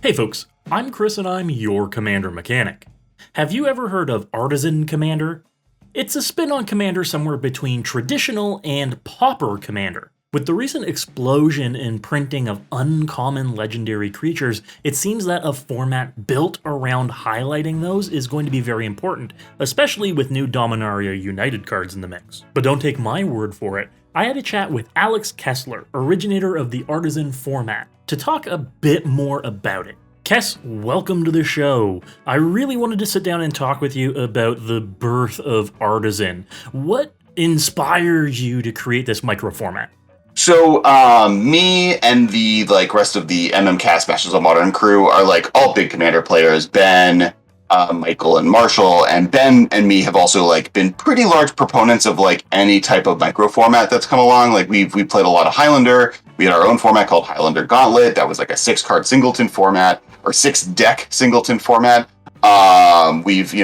Hey folks, I'm Chris and I'm your Commander Mechanic. Have you ever heard of Artisan Commander? It's a spin on Commander somewhere between traditional and pauper Commander. With the recent explosion in printing of uncommon legendary creatures, it seems that a format built around highlighting those is going to be very important, especially with new Dominaria United cards in the mix. But don't take my word for it. I had a chat with Alex Kessler, originator of the Artisan format, to talk a bit more about it. Kess, welcome to the show. I really wanted to sit down and talk with you about the birth of Artisan. What inspired you to create this micro format? So, me and the rest of the MMCast Masters of Modern crew are all big Commander players. Ben, Michael, and Marshall, and Ben and me have also been pretty large proponents of any type of micro format that's come along. We played a lot of Highlander. We had our own format called Highlander Gauntlet. That was a 6-card singleton format or 6-deck singleton format. We've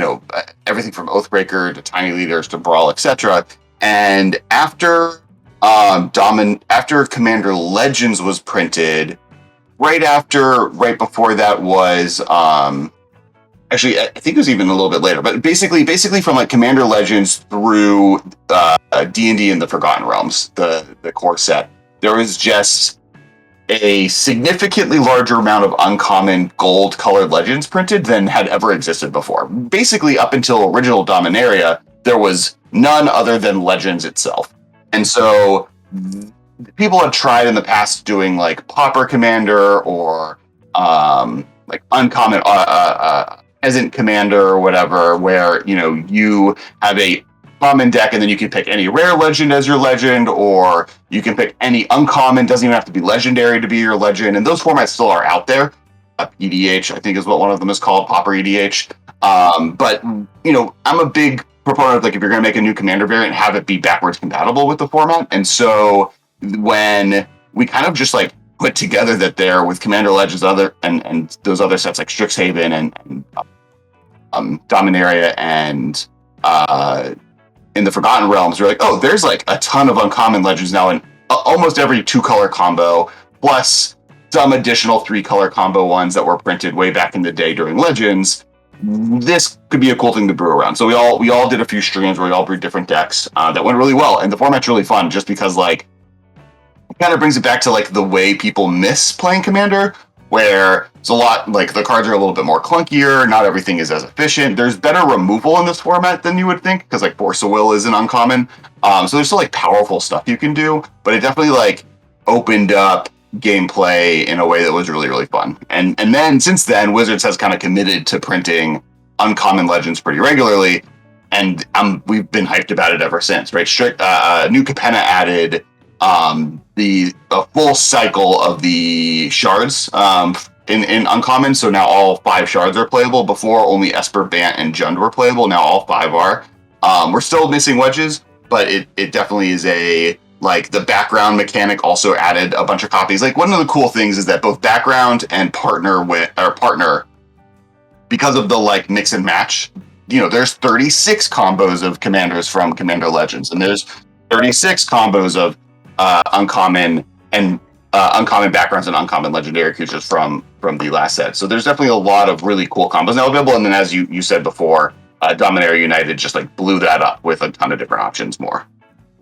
everything from Oathbreaker to Tiny Leaders to Brawl, etc. And after Commander Legends was printed, right before that was actually I think it was even a little bit later, but basically from Commander Legends through D&D and the Forgotten Realms, the core set, there was just a significantly larger amount of uncommon gold colored legends printed than had ever existed before. Basically up until original Dominaria, there was none other than Legends itself. And so people have tried in the past doing Pauper Commander or uncommon Peasant Commander or whatever, where you have a common deck and then you can pick any rare legend as your legend, or you can pick any uncommon, doesn't even have to be legendary to be your legend, and those formats still are out there. EDH, I think, is what one of them is called, Pauper EDH. But I'm a big proponent of if you're going to make a new Commander variant, have it be backwards compatible with the format. And so when we kind of just put together that there with Commander Legends and those other sets like Strixhaven and Dominaria and in the Forgotten Realms, you're there's a ton of uncommon legends now in almost every 2-color combo, plus some additional 3-color combo ones that were printed way back in the day during Legends. This could be a cool thing to brew around. So we all did a few streams where we all brewed different decks that went really well, and the format's really fun just because it kind of brings it back to the way people miss playing Commander, where it's a lot the cards are a little bit more clunkier, not everything is as efficient. There's better removal in this format than you would think, because Force of Will is an uncommon. So there's still powerful stuff you can do, but it definitely opened up gameplay in a way that was really, really fun. And then since then, Wizards has kind of committed to printing uncommon legends pretty regularly, and we've been hyped about it ever since, right? New Capenna added the full cycle of the shards in uncommon, so now all 5 shards are playable. Before, only Esper, Bant, and Jund were playable. Now all 5 are. We're still missing wedges, but it definitely is the background mechanic also added a bunch of copies. One of the cool things is that both background and partner, because of the mix and match, there's 36 combos of commanders from Commander Legends, and there's 36 combos of uncommon backgrounds and uncommon legendary creatures from the last set. So there's definitely a lot of really cool combos now available. And then, as you said before, Dominaria United just blew that up with a ton of different options more.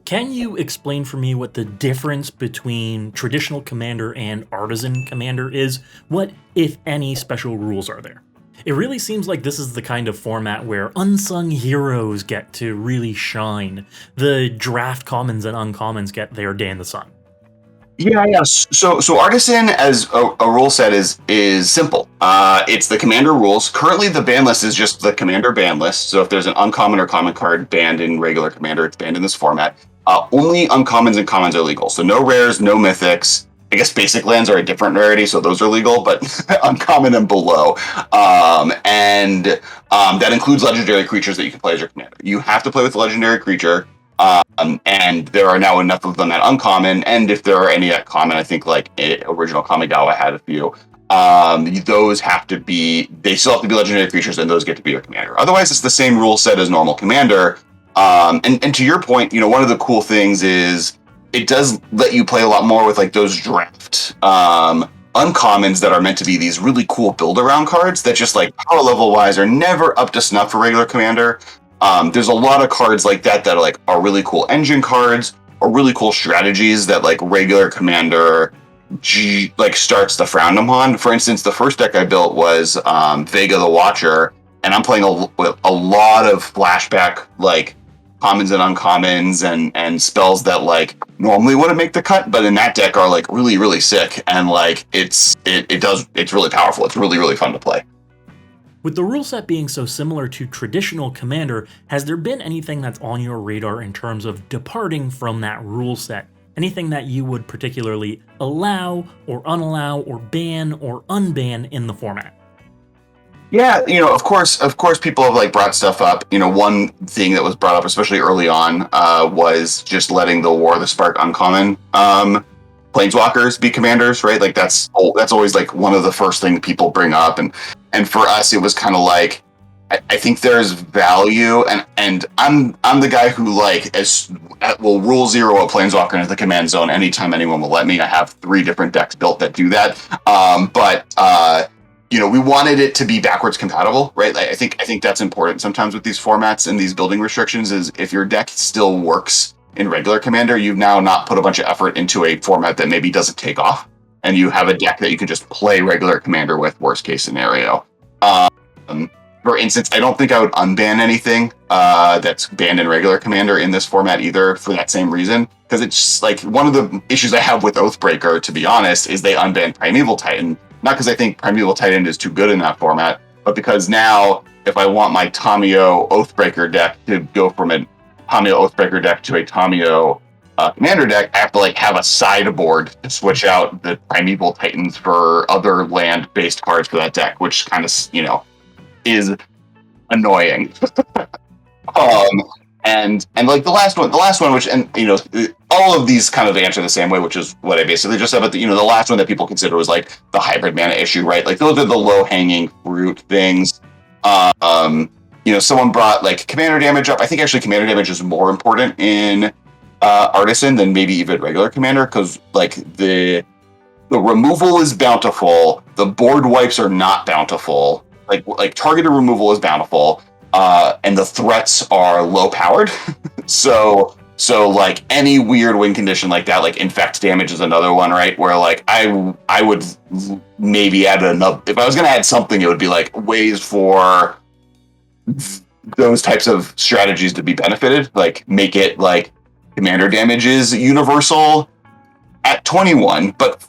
Can you explain for me what the difference between traditional Commander and Artisan Commander is? What, if any, special rules are there? It really seems like this is the kind of format where unsung heroes get to really shine. The draft commons and uncommons get their day in the sun. Yeah. So Artisan as a rule set is simple. It's the Commander rules. Currently, the ban list is just the Commander ban list. So if there's an uncommon or common card banned in regular Commander, it's banned in this format. Only uncommons and commons are legal. So no rares, no mythics. I guess basic lands are a different rarity, so those are legal, but uncommon and below. And that includes legendary creatures that you can play as your commander. You have to play with a legendary creature, and there are now enough of them at uncommon, and if there are any at common, I think original Kamigawa had a few. Those they still have to be legendary creatures, and those get to be your commander. Otherwise, it's the same rule set as normal Commander. And to your point, one of the cool things is it does let you play a lot more with those draft uncommons that are meant to be these really cool build around cards that just like power level wise are never up to snuff for regular Commander. There's a lot of cards like that that are really cool engine cards or really cool strategies that like regular Commander starts to frown upon. For instance, the first deck I built was Vega the Watcher, and I'm playing a lot of flashback like commons and uncommons and spells that like normally wouldn't make the cut, but in that deck are like really, really sick, and like it's really powerful. It's really, really fun to play. With the rule set being so similar to traditional Commander, has there been anything that's on your radar in terms of departing from that rule set? Anything that you would particularly allow or unallow or ban or unban in the format? Yeah, of course people have like brought stuff up. One thing that was brought up, especially early on, was just letting the War of the Spark uncommon planeswalkers be commanders, right? Like that's always like one of the first things people bring up, and for us it was kind of like I think there's value, and I'm the guy who like will rule 0 a planeswalker into the command zone anytime anyone will let me. I have 3 different decks built that do that, but we wanted it to be backwards compatible, right? Like, I think that's important sometimes with these formats and these building restrictions. Is if your deck still works in regular Commander, you've now not put a bunch of effort into a format that maybe doesn't take off, and you have a deck that you can just play regular Commander with. Worst case scenario. For instance, I don't think I would unban anything that's banned in regular Commander in this format either, for that same reason. Because it's just, like, one of the issues I have with Oathbreaker, to be honest, is they unbanned Primeval Titan. Not because I think Primeval Titan is too good in that format, but because now, if I want my Tamiyo Oathbreaker deck to go from a Tamiyo Oathbreaker deck to a Tamiyo Commander deck, I have to have a sideboard to switch out the Primeval Titans for other land-based cards for that deck, which kind of, is annoying. And like the last one, which, and all of these kind of answer the same way, which is what I basically just said. But the last one that people consider was like the hybrid mana issue, right? Like those are the low hanging fruit things. Someone brought like commander damage up. I think actually commander damage is more important in Artisan than maybe even regular Commander, because like the removal is bountiful, the board wipes are not bountiful. Like targeted removal is bountiful, and the threats are low powered. so like any weird win condition like that, like infect damage is another one, right? Where like I would maybe add another, if I was gonna add something, it would be like ways for those types of strategies to be benefited. Like make it like commander damage is universal at 21, but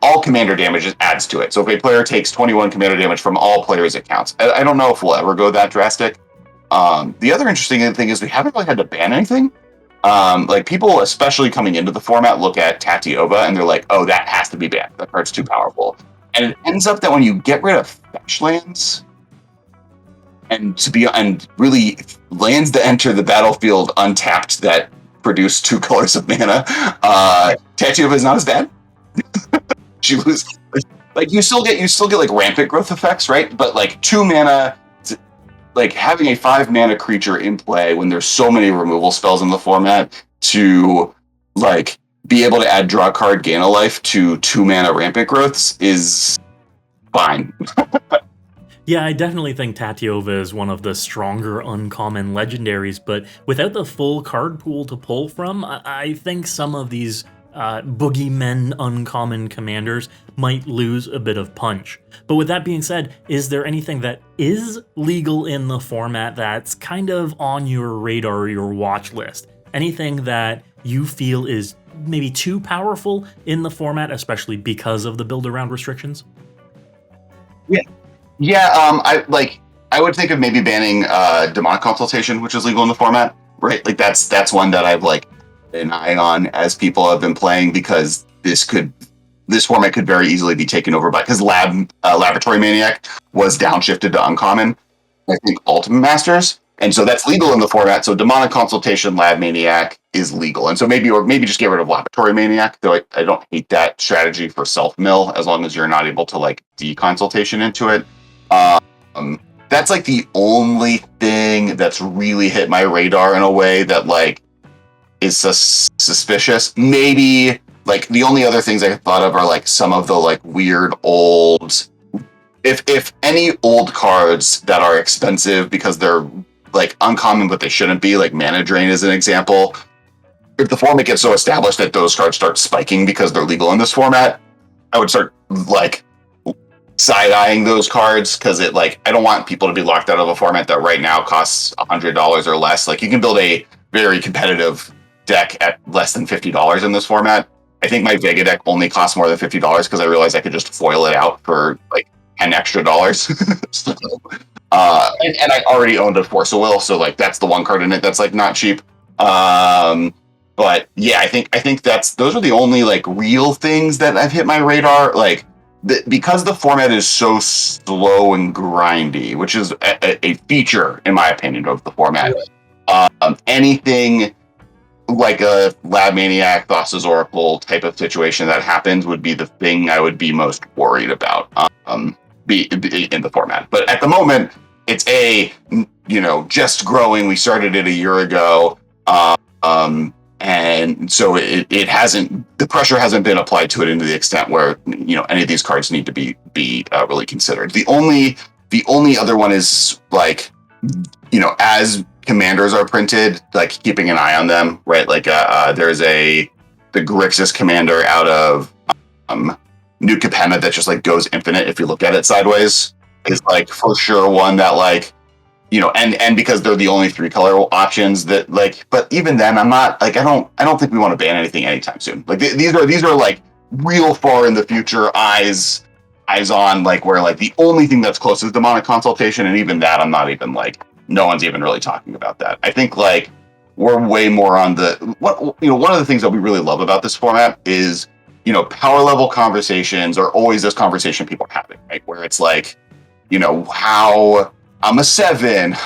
all commander damage adds to it. So if a player takes 21 commander damage from all players, it counts. I don't know if we'll ever go that drastic. The other interesting thing is we haven't really had to ban anything. Like people, especially coming into the format, look at Tatyova and they're like, "Oh, that has to be banned. That card's too powerful." And it ends up that when you get rid of fetch lands and really lands that enter the battlefield untapped that produce 2 colors of mana, Tatyova is not as bad. She loses, like you still get like rampant growth effects, right? But like 2 mana, like having a 5 mana creature in play when there's so many removal spells in the format to like be able to add draw card, gain a life to 2 mana rampant growths is fine. Yeah, I definitely think Tatyova is one of the stronger uncommon legendaries, but without the full card pool to pull from, I think some of these boogeymen uncommon commanders might lose a bit of punch. But with that being said, is there anything that is legal in the format that's kind of on your radar or your watch list? Anything that you feel is maybe too powerful in the format, especially because of the build around restrictions? Yeah, I would think of maybe banning demonic consultation, which is legal in the format, right? Like that's one that I've like an eye on as people have been playing, because this format could very easily be taken over by, because Laboratory Maniac was downshifted to uncommon, I think Ultimate Masters, and so that's legal in the format. So demonic consultation, Lab Maniac is legal, and so maybe just get rid of Laboratory Maniac. Though I don't hate that strategy for self mill, as long as you're not able to like deconsultation into it. That's like the only thing that's really hit my radar in a way that like is suspicious. Maybe like the only other things I thought of are like some of the like weird old, if any old cards that are expensive because they're like uncommon but they shouldn't be, like Mana Drain is an example. If the format gets so established that those cards start spiking because they're legal in this format, I would start like side-eyeing those cards, because it like, I don't want people to be locked out of a format that right now costs $100 or less. Like you can build a very competitive deck at less than $50 in this format. I think my Vega deck only costs more than $50 because I realized I could just foil it out for like $10 extra. So, and I already owned a Force of Will, so like that's the one card in it that's like not cheap. But yeah, I think those are the only like real things that I've hit my radar. Like because the format is so slow and grindy, which is a feature in my opinion of the format. Anything like a Lab Maniac, Thassa's Oracle type of situation that happens would be the thing I would be most worried about be in the format. But at the moment, it's just growing. We started it a year ago. And so it hasn't, the pressure hasn't been applied to it into the extent where, any of these cards need to be really considered. The only other one is like, as commanders are printed, like keeping an eye on them, right? Like there's the Grixis commander out of New Capenna that just like goes infinite if you look at it sideways, is like for sure one that like, and because they're the only 3-color options that like, but even then I'm not like, I don't think we want to ban anything anytime soon. Like these are like real far in the future, eyes on, like where like the only thing that's close is demonic consultation, and even that I'm not even like, no one's even really talking about that. I think like we're way more on one of the things that we really love about this format is, power level conversations are always this conversation people are having, right? Where it's like, how I'm a 7, or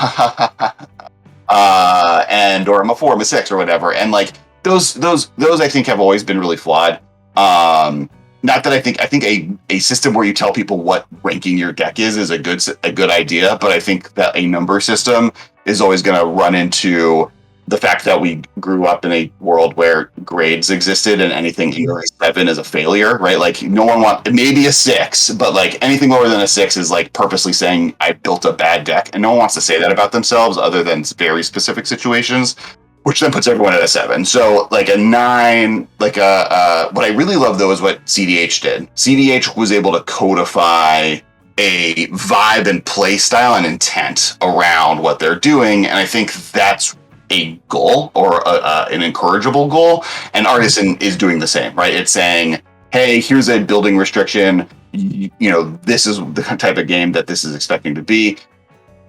I'm a 4, I'm a 6, or whatever. And like those I think have always been really flawed. Not that I think a system where you tell people what ranking your deck is a good idea, but I think that a number system is always going to run into the fact that we grew up in a world where grades existed and anything under a 7 is a failure, right? Like no one wants, maybe a 6, but like anything lower than a 6 is like purposely saying I built a bad deck, and no one wants to say that about themselves other than very specific situations, which then puts everyone at a 7. So like a 9, like what I really love though is what CDH did. CDH was able to codify a vibe and play style and intent around what they're doing, and I think that's a goal or an encourageable goal, and Artisan is doing the same, right? It's saying, hey, here's a building restriction, this is the type of game that this is expecting to be.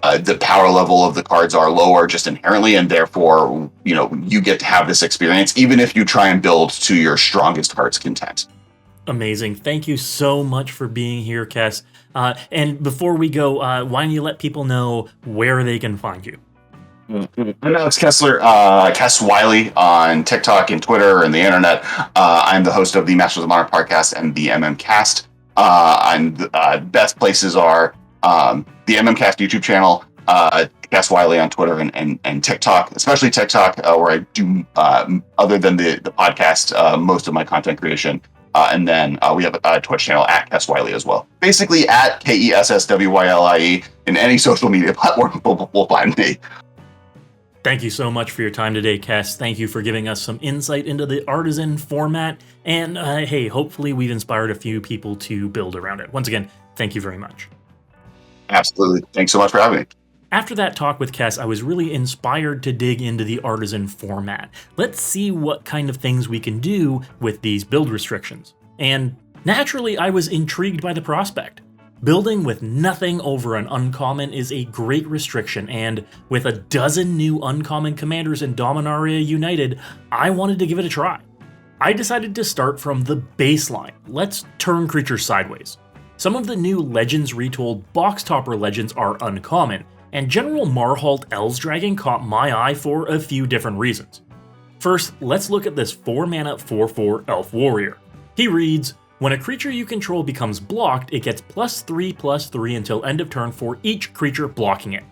The power level of the cards are lower just inherently, and therefore you get to have this experience even if you try and build to your strongest heart's content. Amazing. Thank you so much for being here, Kess. And before we go, why don't you let people know where they can find you? I'm Alex Kessler, Kess Wiley on TikTok and Twitter and the internet. I'm the host of the Masters of Modern podcast and the MMCast. Best places are the MMCast YouTube channel, Kess Wiley on Twitter and TikTok, especially TikTok, where I do, other than the podcast, most of my content creation. And then we have a Twitch channel at Kess Wiley as well. Basically at KESSWYLIE in any social media platform will find me. Thank you so much for your time today, Kess. Thank you for giving us some insight into the Artisan format. And hey, hopefully we've inspired a few people to build around it. Once again, thank you very much. Absolutely. Thanks so much for having me. After that talk with Kess, I was really inspired to dig into the Artisan format. Let's see what kind of things we can do with these build restrictions. And naturally, I was intrigued by the prospect. Building with nothing over an uncommon is a great restriction, and with a dozen new uncommon commanders in Dominaria United, I wanted to give it a try. I decided to start from the baseline. Let's turn creatures sideways. Some of the new Legends Retold box topper legends are uncommon, and General Marhault Elsdragon caught my eye for a few different reasons. First, let's look at this 4-mana 4/4 Elf Warrior. He reads, when a creature you control becomes blocked, it gets +3/+3 until end of turn for each creature blocking it.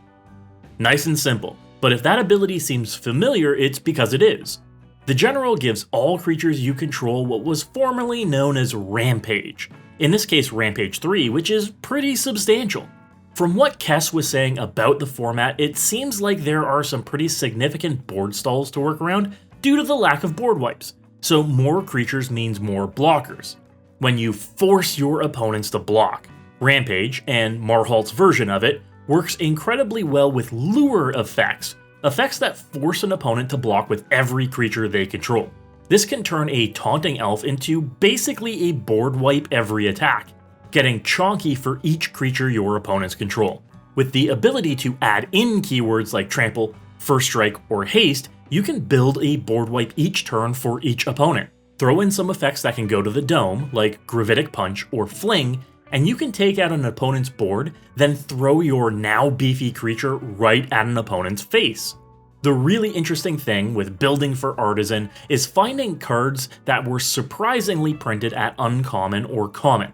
Nice and simple, but if that ability seems familiar, it's because it is. The General gives all creatures you control what was formerly known as Rampage, in this case Rampage 3, which is pretty substantial. From what Kess was saying about the format, it seems like there are some pretty significant board stalls to work around due to the lack of board wipes, so more creatures means more blockers. When you force your opponents to block, Rampage, and Marhault's version of it, works incredibly well with lure effects that force an opponent to block with every creature they control. This can turn a taunting elf into basically a board wipe every attack, getting chonky for each creature your opponents control. With the ability to add in keywords like trample, first strike, or haste, you can build a board wipe each turn for each opponent. Throw in some effects that can go to the dome, like Gravitic Punch or Fling, and you can take out an opponent's board, then throw your now beefy creature right at an opponent's face. The really interesting thing with building for Artisan is finding cards that were surprisingly printed at uncommon or common.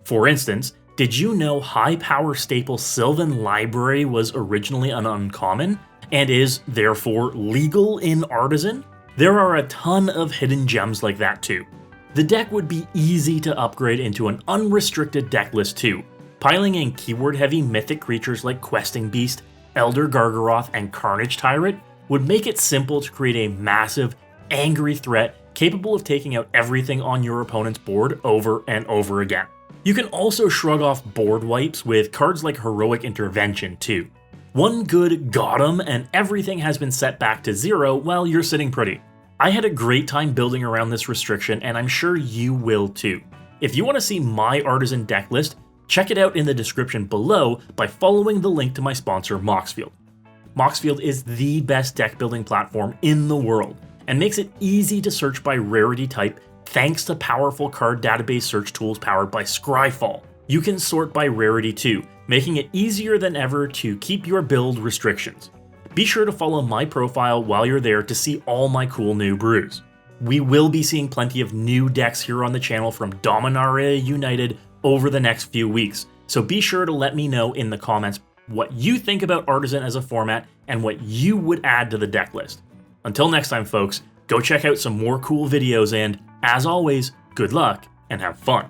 For instance, did you know high power staple Sylvan Library was originally an uncommon, and is therefore legal in Artisan? There are a ton of hidden gems like that too. The deck would be easy to upgrade into an unrestricted deck list too. Piling in keyword-heavy mythic creatures like Questing Beast, Elder Gargaroth, and Carnage Tyrant would make it simple to create a massive, angry threat capable of taking out everything on your opponent's board over and over again. You can also shrug off board wipes with cards like Heroic Intervention too. One good got 'em and everything has been set back to 0 while you're sitting pretty. I had a great time building around this restriction, and I'm sure you will too. If you want to see my Artisan deck list, check it out in the description below by following the link to my sponsor Moxfield. Moxfield is the best deck building platform in the world, and makes it easy to search by rarity type thanks to powerful card database search tools powered by Scryfall. You can sort by rarity too, making it easier than ever to keep your build restrictions. Be sure to follow my profile while you're there to see all my cool new brews. We will be seeing plenty of new decks here on the channel from Dominaria United over the next few weeks, so be sure to let me know in the comments what you think about Artisan as a format and what you would add to the deck list. Until next time folks, go check out some more cool videos and, as always, good luck and have fun.